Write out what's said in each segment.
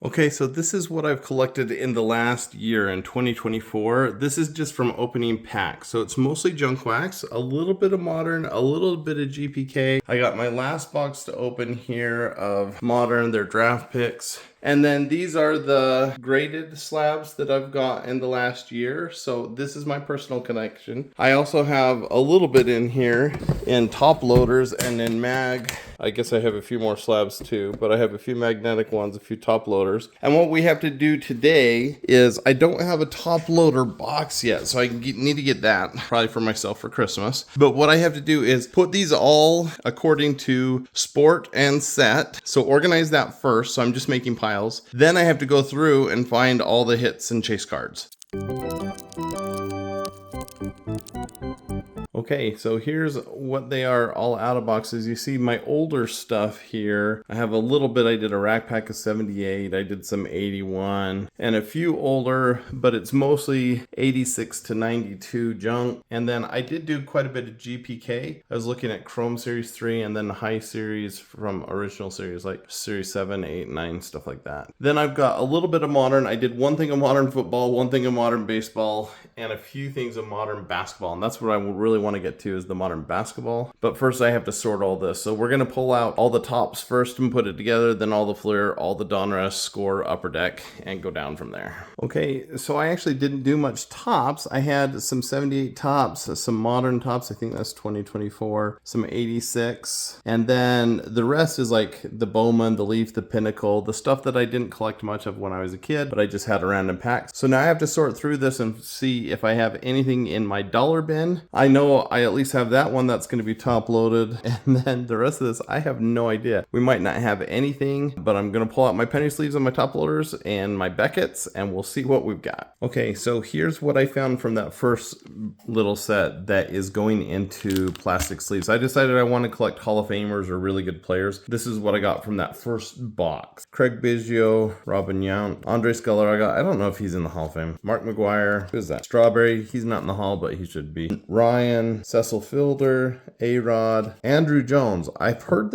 Okay, so this is what I've collected in the last year in 2024. This is just from opening packs. So it's mostly junk wax, a little bit of modern, a little bit of GPK. I got my last box to open here of modern, their draft picks. And then these are the graded slabs that I've got in the last year. So this is my personal collection. I also have a little bit in here in top loaders and in mag. I guess I have a few more slabs too, but I have a few magnetic ones, a few top loaders. And what we have to do today is I don't have a top loader box yet, so I need to get that probably for myself for Christmas. But what I have to do is put these all according to sport and set. So organize that first. So I'm just making piles. Then I have to go through and find all the hits and chase cards. Okay, so here's what they are all out of boxes. You see my older stuff here. I have a little bit. I did a rack pack of 78. I did some 81 and a few older, but it's mostly 86 to 92 junk. And then I did do quite a bit of GPK. I was looking at Chrome Series 3 and then the high series from original series like Series 7, 8, 9, stuff like that. Then I've got a little bit of modern. I did one thing of modern football, one thing of modern baseball, and a few things of modern basketball. And that's what I really want to get to is the modern basketball. But first I have to sort all this. So we're going to pull out all the tops first and put it together, then all the Fleer, all the Donruss, Score, Upper Deck, and go down from there. Okay, so I actually didn't do much tops. I had some 78 tops, some modern tops. I think that's 2024, some 86. And then the rest is like the Bowman, the Leaf, the Pinnacle, the stuff that I didn't collect much of when I was a kid, but I just had a random pack. So now I have to sort through this and see if I have anything in my dollar bin. I know I at least have that one that's going to be top loaded, and then the rest of this I have no idea. We might not have anything, but I'm going to pull out my penny sleeves and my top loaders and my Beckett's and we'll see what we've got. Okay, so here's what I found from that first little set that is going into plastic sleeves. I decided I want to collect Hall of Famers or really good players. This is what I got from that first box. Craig Biggio, Robin Yount, Andres Galarraga. I don't know if he's in the Hall of Fame. Mark McGuire. Who's that? Strawberry. He's not in the Hall, but he should be. Ryan, Cecil Fielder, A-Rod, Andrew Jones. I've heard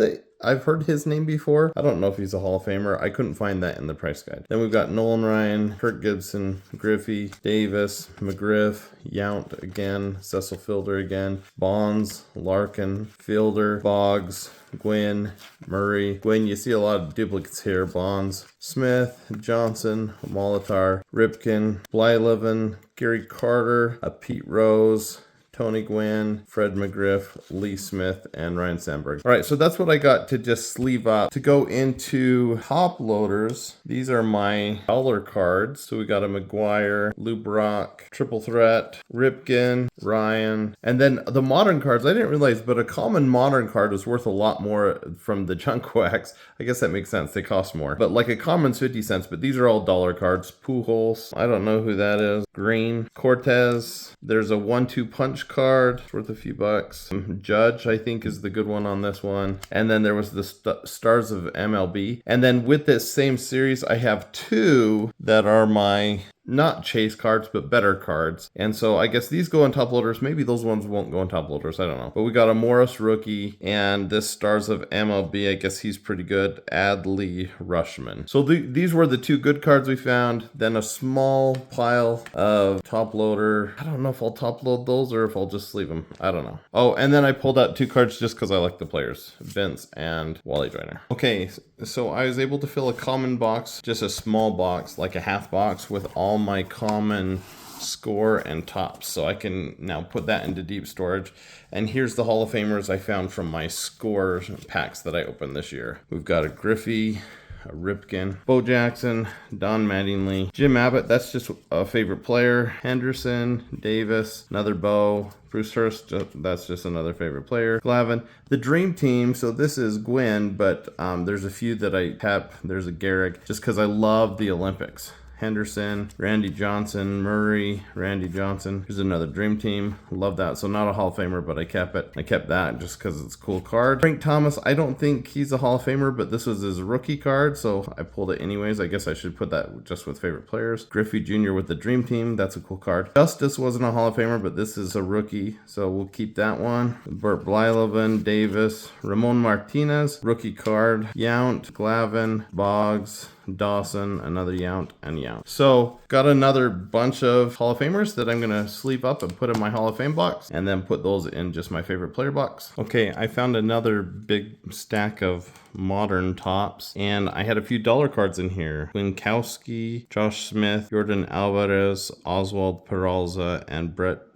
his name before. I don't know if he's a Hall of Famer. I couldn't find that in the price guide. Then we've got Nolan Ryan, Kirk Gibson, Griffey, Davis, McGriff, Yount again, Cecil Fielder again, Bonds, Larkin, Fielder, Boggs, Gwynn, Murray. Gwynn, you see a lot of duplicates here. Bonds, Smith, Johnson, Molitor, Ripken, Blyleven, Gary Carter, Pete Rose, Tony Gwynn, Fred McGriff, Lee Smith, and Ryan Sandberg. All right, so that's what I got to just sleeve up. To go into top loaders, these are my dollar cards. So we got a McGuire, Lou Brock, Triple Threat, Ripken, Ryan, and then the modern cards, I didn't realize, but a common modern card is worth a lot more from the junk wax. I guess that makes sense. They cost more. But like a common's 50 cents, but these are all dollar cards. Pujols, I don't know who that is. Green, Cortez, there's a 1-2 punch card. It's worth a few bucks. Judge, I think, is the good one on this one. And then there was the Stars of MLB. And then with this same series, I have two that are my not chase cards, but better cards. And so I guess these go on top loaders. Maybe those ones won't go on top loaders. I don't know. But we got a Morris rookie and this Stars of MLB. I guess he's pretty good. Adley Rushman. So these were the two good cards we found. Then a small pile of top loader. I don't know if I'll top load those or if I'll just leave them. I don't know. Oh, and then I pulled out two cards just because I like the players. Vince and Wally Joyner. Okay, so I was able to fill a common box, just a small box, like a half box with all my common Score and tops. So I can now put that into deep storage. And here's the Hall of Famers I found from my Score packs that I opened this year. We've got a Griffey, a Ripken, Bo Jackson, Don Mattingly, Jim Abbott, that's just a favorite player, Henderson, Davis, another Bo, Bruce Hurst, that's just another favorite player, Glavine. The Dream Team, so this is Gwynn, but there's a few that I tap. There's a Gehrig, just because I love the Olympics. Henderson, Randy Johnson, Murray, Randy Johnson. Here's another Dream Team. Love that. So not a Hall of Famer, but I kept it. I kept that just because it's a cool card. Frank Thomas, I don't think he's a Hall of Famer, but this was his rookie card, so I pulled it anyways. I guess I should put that just with favorite players. Griffey Jr. with the Dream Team. That's a cool card. Justice wasn't a Hall of Famer, but this is a rookie, so we'll keep that one. Burt Blyleven, Davis, Ramon Martinez, rookie card. Yount, Glavine, Boggs, Dawson, another Yount, and Yount. So got another bunch of Hall of Famers that I'm gonna sleeve up and put in my Hall of Fame box, and then put those in just my favorite player box. Okay, I found another big stack of modern tops, and I had a few dollar cards in here. Winkowski, Josh Smith, Jordan Alvarez, Oswald Peralta, and Brett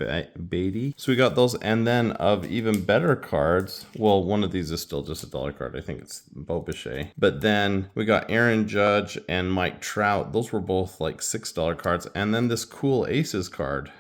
Beatty. So we got those, and then of even better cards, well, one of these is still just a dollar card. I think it's Bo Bichette. But then we got Aaron Judge and Mike Trout. Those were both like $6 cards. And then this cool Aces card,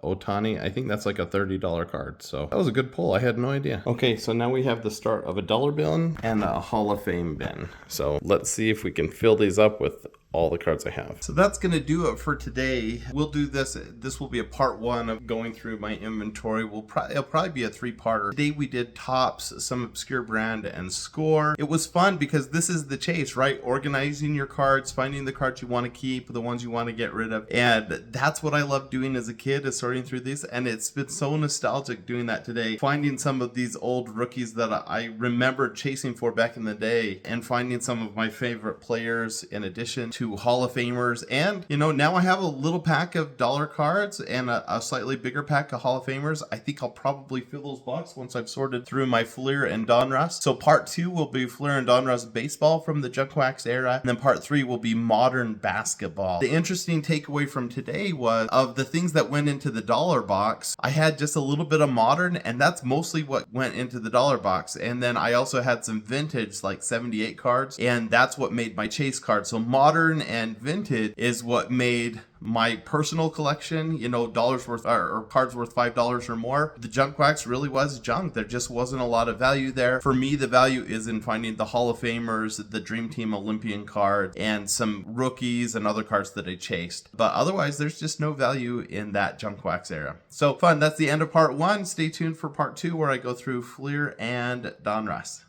Otani, I think that's like a $30 card. So that was a good pull. I had no idea. Okay, so now we have the start of a dollar bin and a Hall of Fame bin. So let's see if we can fill these up with all the cards I have. So that's going to do it for today. We'll do this. This will be a part 1 of going through my inventory. It'll probably be a 3-parter. Today we did tops, some obscure brand, and score. It was fun because this is the chase, right? Organizing your cards, finding the cards you want to keep, the ones you want to get rid of. And that's what I loved doing as a kid, is sorting through these. And it's been so nostalgic doing that today. Finding some of these old rookies that I remember chasing for back in the day, and finding some of my favorite players in addition to Hall of Famers. And now I have a little pack of dollar cards and a slightly bigger pack of Hall of Famers. I think I'll probably fill those boxes once I've sorted through my Fleer and Donruss. So part 2 will be Fleer and Donruss baseball from the Junk Wax era, and then part 3 will be modern basketball. The interesting takeaway from today was, of the things that went into the dollar box, I had just a little bit of modern, and that's mostly what went into the dollar box. And then I also had some vintage, like 78 cards, and that's what made my chase card. So modern and vintage is what made my personal collection, dollars worth or cards worth $5 or more. The Junk Wax really was junk. There just wasn't a lot of value there. For me, the value is in finding the Hall of Famers, the Dream Team Olympian card, and some rookies and other cards that I chased. But otherwise, there's just no value in that Junk Wax era. So fun. That's the end of part 1. Stay tuned for part 2, where I go through Fleer and Donruss.